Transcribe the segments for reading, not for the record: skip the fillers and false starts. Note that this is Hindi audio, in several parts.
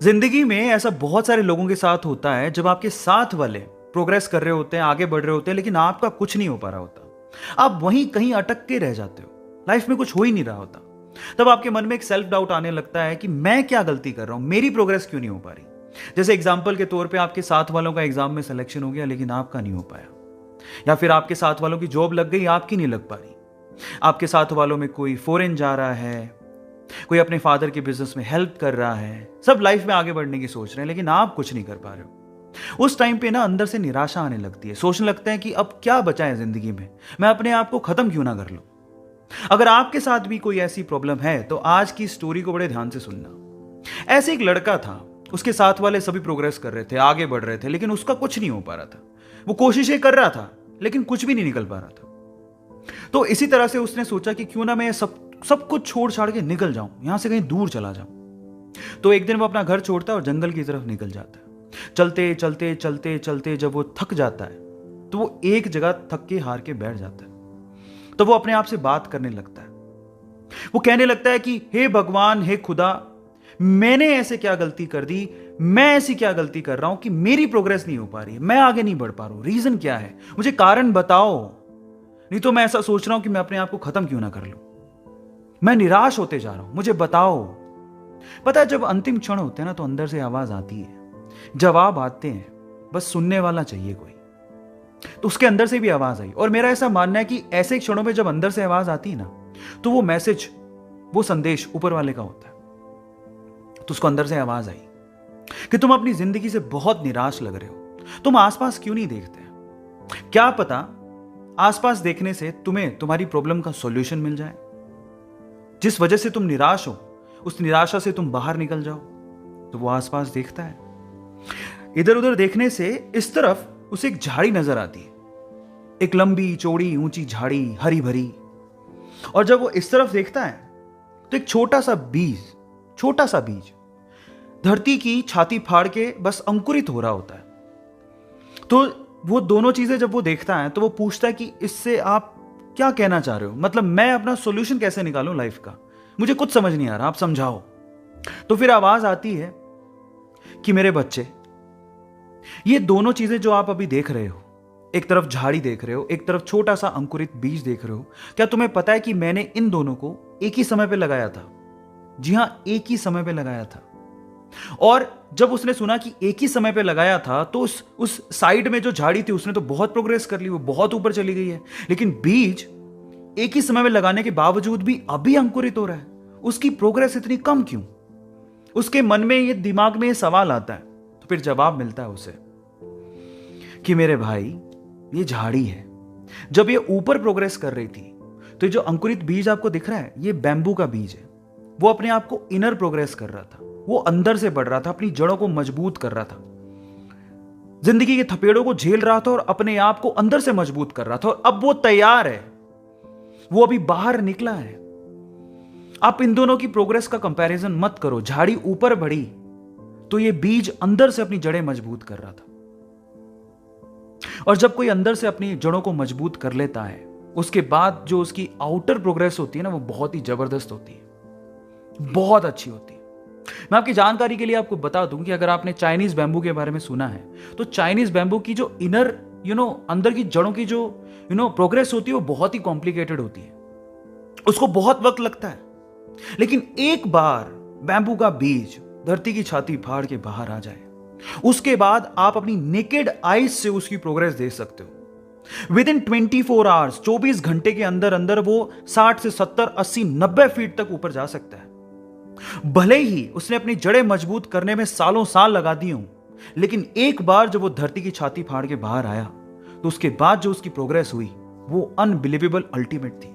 जिंदगी में ऐसा बहुत सारे लोगों के साथ होता है जब आपके साथ वाले प्रोग्रेस कर रहे होते हैं, आगे बढ़ रहे होते हैं, लेकिन आपका कुछ नहीं हो पा रहा होता। आप वहीं कहीं अटक के रह जाते हो, लाइफ में कुछ हो ही नहीं रहा होता। तब आपके मन में एक सेल्फ डाउट आने लगता है कि मैं क्या गलती कर रहा हूं, मेरी प्रोग्रेस क्यों नहीं हो पा रही। जैसे एग्जाम्पल के तौर पे आपके साथ वालों का एग्जाम में सिलेक्शन हो गया लेकिन आपका नहीं हो पाया, या फिर आपके साथ वालों की जॉब लग गई, आपकी नहीं लग पा रही। आपके साथ वालों में कोई फॉरेन जा रहा है, कोई अपने फादर के बिजनेस में हेल्प कर रहा है, सब लाइफ में आगे बढ़ने की सोच रहे हैं, लेकिन आप कुछ नहीं कर पा रहे हो। उस टाइम पे ना अंदर से निराशा आने लगती है, सोचने लगते हैं कि अब क्या बचा है जिंदगी में, मैं अपने आप को खत्म क्यों ना कर लूं। अगर आपके साथ भी कोई ऐसी प्रॉब्लम है तो आज की स्टोरी को बड़े ध्यान से सुनना। ऐसे एक लड़का था, उसके साथ वाले सभी प्रोग्रेस कर रहे थे, आगे बढ़ रहे थे, लेकिन उसका कुछ नहीं हो पा रहा था। वो कोशिशें कर रहा था लेकिन कुछ भी नहीं निकल पा रहा था। तो इसी तरह से उसने सोचा कि क्यों ना मैं सब कुछ छोड़ छाड़ के निकल जाऊं, यहां से कहीं दूर चला जाऊं। तो एक दिन वो अपना घर छोड़ता है और जंगल की तरफ निकल जाता है। चलते चलते चलते चलते जब वो थक जाता है तो वो एक जगह थक के हार के बैठ जाता है। तो वो अपने आप से बात करने लगता है। वो कहने लगता है कि हे भगवान, हे खुदा, मैंने ऐसे क्या गलती कर दी, मैं ऐसी क्या गलती कर रहा हूं कि मेरी प्रोग्रेस नहीं हो पा रही है, मैं आगे नहीं बढ़ पा रहा हूं, रीजन क्या है, मुझे कारण बताओ। नहीं तो मैं ऐसा सोच रहा हूं कि मैं अपने आप को खत्म क्यों ना कर लूं, मैं निराश होते जा रहा हूं, मुझे बताओ। पता है, जब अंतिम क्षण होते हैं ना तो अंदर से आवाज आती है, जवाब आते हैं, बस सुनने वाला चाहिए कोई। तो उसके अंदर से भी आवाज आई, और मेरा ऐसा मानना है कि ऐसे क्षणों में जब अंदर से आवाज आती है ना तो वो मैसेज, वो संदेश ऊपर वाले का होता है। तो उसको अंदर से आवाज आई कि तुम अपनी जिंदगी से बहुत निराश लग रहे हो, तुम आसपास क्यों नहीं देखते। क्या पता आसपास देखने से तुम्हें तुम्हारी प्रॉब्लम का सॉल्यूशन मिल जाए। जिस वजह से तुम निराश हो, उस निराशा से तुम बाहर निकल जाओ। तो वो आसपास देखता है, इधर उधर देखने से इस तरफ उसे एक झाड़ी नजर आती है, एक लंबी चौड़ी ऊंची झाड़ी, हरी भरी। और जब वो इस तरफ देखता है तो एक छोटा सा बीज धरती की छाती फाड़ के बस अंकुरित हो रहा होता है। तो वो दोनों चीजें जब वो देखता है तो वो पूछता है कि इससे आप क्या कहना चाह रहे हो, मतलब मैं अपना सॉल्यूशन कैसे निकालूं लाइफ का, मुझे कुछ समझ नहीं आ रहा, आप समझाओ। तो फिर आवाज आती है कि मेरे बच्चे, ये दोनों चीजें जो आप अभी देख रहे हो, एक तरफ झाड़ी देख रहे हो, एक तरफ छोटा सा अंकुरित बीज देख रहे हो, क्या तुम्हें पता है कि मैंने इन दोनों को एक ही समय पे लगाया था। जी हां, एक ही समय पे लगाया था। और जब उसने सुना कि एक ही समय पे लगाया था तो उस साइड में जो झाड़ी थी उसने तो बहुत प्रोग्रेस कर ली, वो बहुत ऊपर चली गई है। लेकिन बीज एक ही समय में लगाने के बावजूद भी अभी अंकुरित हो रहा है, उसकी प्रोग्रेस इतनी कम क्यों। उसके मन में ये, दिमाग में ये सवाल आता है। तो फिर जवाब मिलता है उसे कि मेरे भाई, ये झाड़ी है, जब ये ऊपर प्रोग्रेस कर रही थी तो जो अंकुरित बीज आपको दिख रहा है ये बैम्बू का बीज है। वो अपने आप को इनर प्रोग्रेस कर रहा था, वो अंदर से बढ़ रहा था, अपनी जड़ों को मजबूत कर रहा था, जिंदगी के थपेड़ों को झेल रहा था और अपने आप को अंदर से मजबूत कर रहा था। और अब वो तैयार है, वो अभी बाहर निकला है। आप इन दोनों की प्रोग्रेस का कंपैरिजन मत करो। झाड़ी ऊपर बढ़ी तो ये बीज अंदर से अपनी जड़ें मजबूत कर रहा था। और जब कोई अंदर से अपनी जड़ों को मजबूत कर लेता है, उसके बाद जो उसकी आउटर प्रोग्रेस होती है ना, वो बहुत ही जबरदस्त होती है, बहुत अच्छी होती है। मैं आपकी जानकारी के लिए आपको बता दूं कि अगर आपने चाइनीज बैम्बू के बारे में सुना है तो चाइनीज बैम्बू की जो इनर अंदर की जड़ों की जो प्रोग्रेस होती है वो बहुत ही कॉम्प्लिकेटेड होती है, उसको बहुत वक्त लगता है। लेकिन एक बार बैम्बू का बीज धरती की छाती फाड़ के बाहर आ जाए, उसके बाद आप अपनी नेकेड आईज से उसकी प्रोग्रेस देख सकते हो। विद इन 24 आवर्स, 24 घंटे के अंदर अंदर वो 60 से 70, 80, 90 फीट तक ऊपर जा सकता है। भले ही उसने अपनी जड़ें मजबूत करने में सालों साल लगा दी हूं, लेकिन एक बार जब वो धरती की छाती फाड़ के बाहर आया तो उसके बाद जो उसकी प्रोग्रेस हुई वो अनबिलीवेबल, अल्टीमेट थी।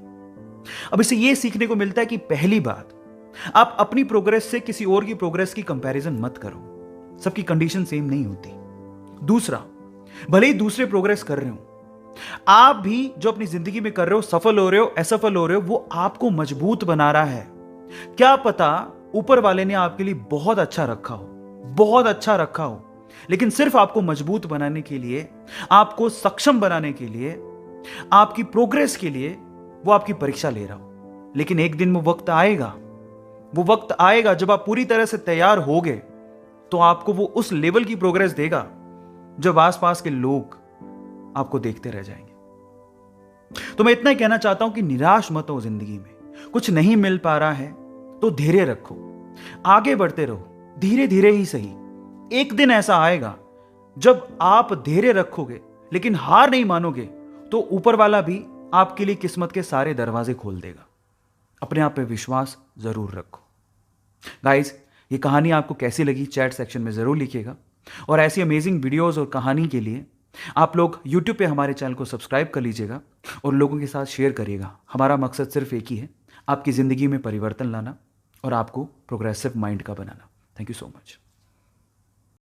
अब इसे यह सीखने को मिलता है कि पहली बात, आप अपनी प्रोग्रेस से किसी और की प्रोग्रेस की कंपैरिजन मत करो, सबकी कंडीशन सेम नहीं होती। दूसरा, भले ही दूसरे प्रोग्रेस कर रहे हो, आप भी जो अपनी जिंदगी में कर रहे हो, सफल हो रहे हो, असफल हो रहे हो, वो आपको मजबूत बना रहा है। क्या पता ऊपर वाले ने आपके लिए बहुत अच्छा रखा हो, बहुत अच्छा रखा हो, लेकिन सिर्फ आपको मजबूत बनाने के लिए, आपको सक्षम बनाने के लिए, आपकी प्रोग्रेस के लिए वो आपकी परीक्षा ले रहा हो। लेकिन एक दिन वो वक्त आएगा जब आप पूरी तरह से तैयार होगे, तो आपको वो उस लेवल की प्रोग्रेस देगा जब आसपास के लोग आपको देखते रह जाएंगे। तो मैं इतना ही कहना चाहता हूं कि निराश मत हो जिंदगी में। कुछ नहीं मिल पा रहा है तो धैर्य रखो, आगे बढ़ते रहो, धीरे धीरे ही सही। एक दिन ऐसा आएगा जब आप धैर्य रखोगे लेकिन हार नहीं मानोगे, तो ऊपर वाला भी आपके लिए किस्मत के सारे दरवाजे खोल देगा। अपने आप पे विश्वास जरूर रखो। गाइस, ये कहानी आपको कैसी लगी चैट सेक्शन में जरूर लिखिएगा, और ऐसी अमेजिंग वीडियोस और कहानी के लिए आप लोग YouTube पे हमारे चैनल को सब्सक्राइब कर लीजिएगा और लोगों के साथ शेयर करिएगा। हमारा मकसद सिर्फ एक ही है, आपकी ज़िंदगी में परिवर्तन लाना और आपको प्रोग्रेसिव माइंड का बनाना। Thank you so much.